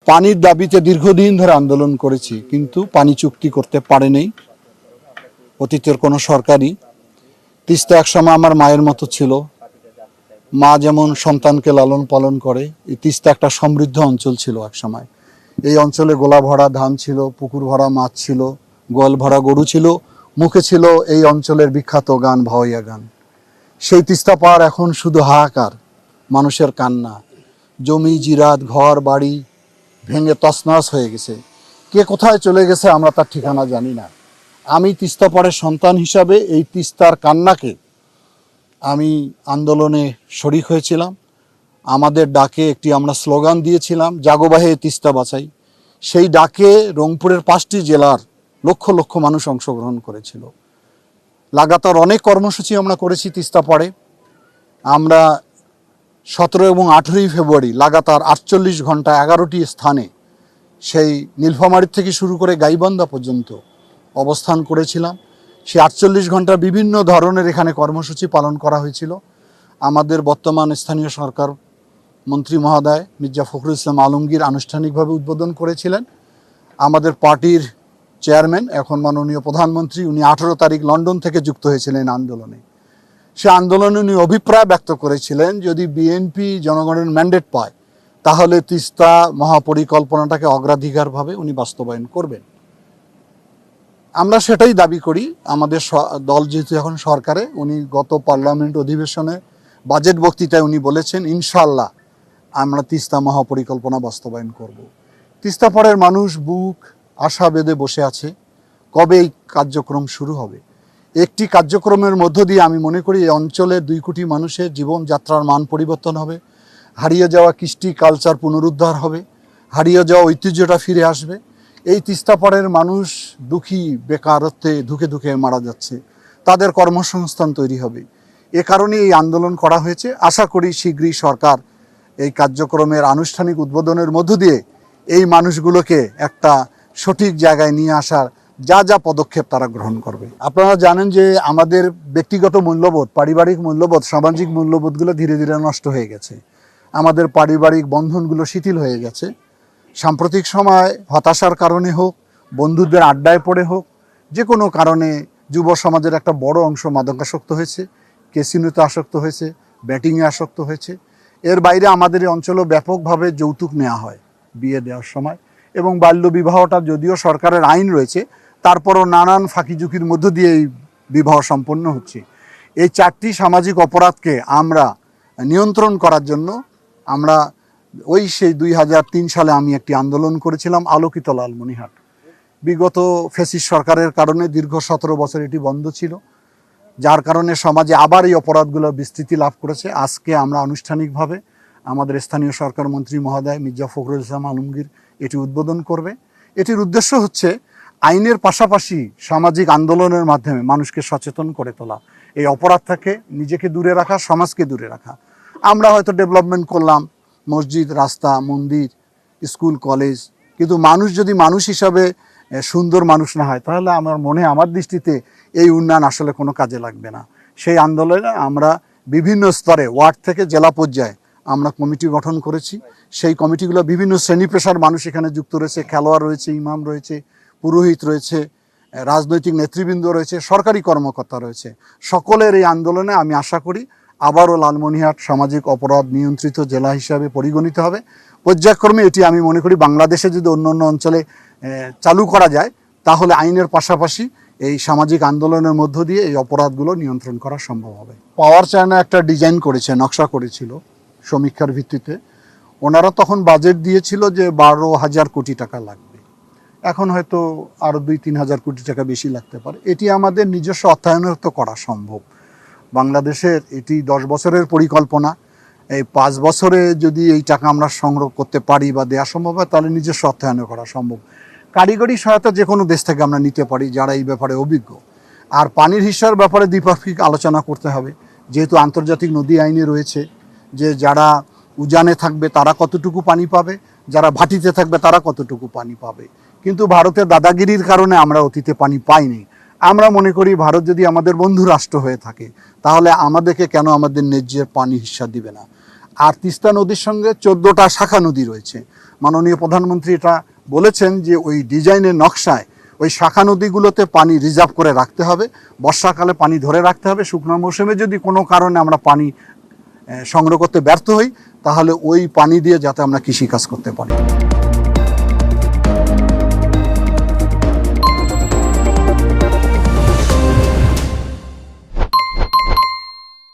পানির দাবিতে দীর্ঘদিন ধরে আন্দোলন করেছি, কিন্তু পানি চুক্তি করতে পারেনি অতীতের কোনো সরকারই। তিস্তা একসময় আমার মায়ের মতো ছিল। মা যেমন সন্তানকে লালন পালন করে, এই তিস্তা একটা সমৃদ্ধ অঞ্চল ছিল একসময়। এই অঞ্চলে গোলা ভরা ধান ছিল, পুকুর ভরা মাছ ছিল, গোয়াল ভরা গরু ছিল, মুখে ছিল এই অঞ্চলের বিখ্যাত গান ভাওয়াইয়া গান। সেই তিস্তা পার এখন শুধু হাহাকার, মানুষের কান্না। জমি জিরাত ঘর বাড়ি ভেঙে তছনছ হয়ে গেছে। কে কোথায় চলে গেছে আমরা তার ঠিকানা জানি না। আমি তিস্তা পাড়ের সন্তান হিসাবে এই তিস্তার কান্নাকে আমি আন্দোলনে শরিক হয়েছিলাম। আমাদের ডাকে একটি আমরা স্লোগান দিয়েছিলাম, জাগোবাহে তিস্তা বাঁচাই। সেই ডাকে রংপুরের 5টি জেলার লক্ষ লক্ষ মানুষ অংশগ্রহণ করেছিল। লাগাতার অনেক কর্মসূচি আমরা করেছি তিস্তা পাড়ে। আমরা 17 এবং 18 ফেব্রুয়ারি লাগাতার 48 ঘন্টা 11টি স্থানে, সেই নীলফামারী থেকে শুরু করে গাইবান্ধা পর্যন্ত অবস্থান করেছিলাম। সেই 48 ঘন্টা বিভিন্ন ধরনের এখানে কর্মসূচি পালন করা হয়েছিল। আমাদের বর্তমান স্থানীয় সরকার মন্ত্রী মহোদয় মির্জা ফখরুল ইসলাম আলমগীর আনুষ্ঠানিকভাবে উদ্বোধন করেছিলেন। আমাদের পার্টির চেয়ারম্যান, এখন মাননীয় প্রধানমন্ত্রী, উনি 18 তারিখ লন্ডন থেকে যুক্ত হয়েছিলেন আন্দোলনে। সে আন্দোলনে উনি অভিপ্রায় ব্যক্ত করেছিলেন, যদি বিএনপি জনগণের ম্যান্ডেট পায় তাহলে তিস্তা মহাপরিকল্পনাটাকে অগ্রাধিকারভাবে উনি বাস্তবায়ন করবেন। আমরা সেটাই দাবি করি। আমাদের দল যেহেতু এখন সরকারে, উনি গত পার্লামেন্ট অধিবেশনে বাজেট বক্তৃতায় উনি বলেছেন, ইনশাআল্লাহ আমরা তিস্তা মহাপরিকল্পনা বাস্তবায়ন করব। তিস্তা পাড়ের মানুষ বুক আশা বেঁধে বসে আছে, কবে এই কার্যক্রম শুরু হবে। একটি কার্যক্রমের মধ্য দিয়ে আমি মনে করি এই অঞ্চলের 2 কোটি মানুষের জীবনযাত্রার মান পরিবর্তন হবে, হারিয়ে যাওয়া কৃষ্টি কালচার পুনরুদ্ধার হবে, হারিয়ে যাওয়া ঐতিহ্যটা ফিরে আসবে। এই তিস্তা পাড়ের মানুষ দুঃখী, বেকারত্বে ধুকে ধুকে মারা যাচ্ছে, তাদের কর্মসংস্থান তৈরি হবে। এ কারণে এই আন্দোলন করা হয়েছে। আশা করি শীঘ্রই সরকার এই কার্যক্রমের আনুষ্ঠানিক উদ্বোধনের মধ্য দিয়ে এই মানুষগুলোকে একটা সঠিক জায়গায় নিয়ে আসার যা যা পদক্ষেপ তারা গ্রহণ করবে। আপনারা জানেন যে আমাদের ব্যক্তিগত মূল্যবোধ, পারিবারিক মূল্যবোধ, সামাজিক মূল্যবোধগুলো ধীরে ধীরে নষ্ট হয়ে গেছে। আমাদের পারিবারিক বন্ধনগুলো শিথিল হয়ে গেছে। সাম্প্রতিক সময় হতাশার কারণে হোক, বন্ধুদের আড্ডায় পড়ে হোক, যে কোনো কারণে যুব সমাজের একটা বড় অংশ মাদকাসক্ত হয়েছে, ক্যাসিনোতে আসক্ত হয়েছে, ব্যাটিংয়ে আসক্ত হয়েছে। এর বাইরে আমাদের এই অঞ্চলেও ব্যাপকভাবে যৌতুক নেওয়া হয় বিয়ে দেওয়ার সময়, এবং বাল্যবিবাহটা যদিও সরকারের আইন রয়েছে, তারপরও নানান ফাঁকিঝুঁকির মধ্য দিয়ে এই বিবাহ সম্পন্ন হচ্ছে। এই 4টি সামাজিক অপরাধকে আমরা নিয়ন্ত্রণ করার জন্য আমরা সেই 2003 সালে আমি একটি আন্দোলন করেছিলাম, আলোকিত লালমনিরহাট। বিগত ফ্যাসিস্ট সরকারের কারণে দীর্ঘ 17 বছর এটি বন্ধ ছিল, যার কারণে সমাজে আবার এই অপরাধগুলো বিস্তৃতি লাভ করেছে। আজকে আমরা আনুষ্ঠানিকভাবে আমাদের স্থানীয় সরকার মন্ত্রী মহোদয় মির্জা ফখরুল ইসলাম আলমগীর এটি উদ্বোধন করবে। এটির উদ্দেশ্য হচ্ছে আইনের পাশাপাশি সামাজিক আন্দোলনের মাধ্যমে মানুষকে সচেতন করে তোলা, এই অপরাধ থেকে নিজেকে দূরে রাখা, সমাজকে দূরে রাখা। আমরা হয়তো ডেভেলপমেন্ট করলাম, মসজিদ, রাস্তা, মন্দির, স্কুল, কলেজ, কিন্তু মানুষ যদি মানুষ হিসাবে সুন্দর মানুষ না হয়, তাহলে আমার দৃষ্টিতে এই উন্নয়ন আসলে কোনো কাজে লাগবে না। সেই আন্দোলনে আমরা বিভিন্ন স্তরে, ওয়ার্ড থেকে জেলা পর্যায়ে আমরা কমিটি গঠন করেছি। সেই কমিটিগুলো বিভিন্ন শ্রেণী পেশার মানুষ এখানে যুক্ত রয়েছে, খেলোয়াড় রয়েছে, ইমাম রয়েছে, পুরোহিত রয়েছে, রাজনৈতিক নেতৃবৃন্দ রয়েছে, সরকারি কর্মকর্তা রয়েছে। সকলের এই আন্দোলনে আমি আশা করি আবারও লালমনিরহাট সামাজিক অপরাধ নিয়ন্ত্রিত জেলা হিসাবে পরিগণিত হবে। পর্যায়ক্রমে এটি আমি মনে করি বাংলাদেশে যদি অন্য অন্য অঞ্চলে চালু করা যায়, তাহলে আইনের পাশাপাশি এই সামাজিক আন্দোলনের মধ্য দিয়ে এই অপরাধগুলো নিয়ন্ত্রণ করা সম্ভব হবে। পাওয়ার চায়না একটা ডিজাইন করেছে, নকশা করেছিল সমীক্ষার ভিত্তিতে। ওনারা তখন বাজেট দিয়েছিল যে 12,000 কোটি টাকা লাগবে। এখন হয়তো আরও 2-3 হাজার কোটি টাকা বেশি লাগতে পারে। এটি আমাদের নিজস্ব অর্থায়নে তো করা সম্ভব। বাংলাদেশের এটি 10 বছরের পরিকল্পনা। এই 5 বছরে যদি এই টাকা আমরা সংগ্রহ করতে পারি বা দেওয়া সম্ভব হয়, তাহলে নিজস্ব অর্থায়নে করা সম্ভব। কারিগরি সহায়তা যে কোনো দেশ থেকে আমরা নিতে পারি যারা এই ব্যাপারে অভিজ্ঞ। আর পানির হিস্যার ব্যাপারে দ্বিপাক্ষিক আলোচনা করতে হবে, যেহেতু আন্তর্জাতিক নদী আইনে রয়েছে যে যারা উজানে থাকবে তারা কতটুকু পানি পাবে, যারা ভাটিতে থাকবে তারা কতটুকু পানি পাবে। কিন্তু ভারতের দাদাগিরির কারণে আমরা অতীতে পানি পাইনি। আমরা মনে করি ভারত যদি আমাদের বন্ধু রাষ্ট্র হয়ে থাকে, তাহলে আমাদেরকে কেন আমাদের ন্যায্যের পানি হিস্যা দিবে না। আর তিস্তা নদীর সঙ্গে 14টা শাখা নদী রয়েছে। মাননীয় প্রধানমন্ত্রী এটা বলেছেন যে ওই ডিজাইনের নকশায় ওই শাখা নদীগুলোতে পানি রিজার্ভ করে রাখতে হবে, বর্ষাকালে পানি ধরে রাখতে হবে, শুকনো মৌসুমে যদি কোনো কারণে আমরা পানি সংগ্রহ করতে ব্যর্থ হই তাহলে ওই পানি দিয়ে যাতে আমরা কৃষিকাজ করতে পারি।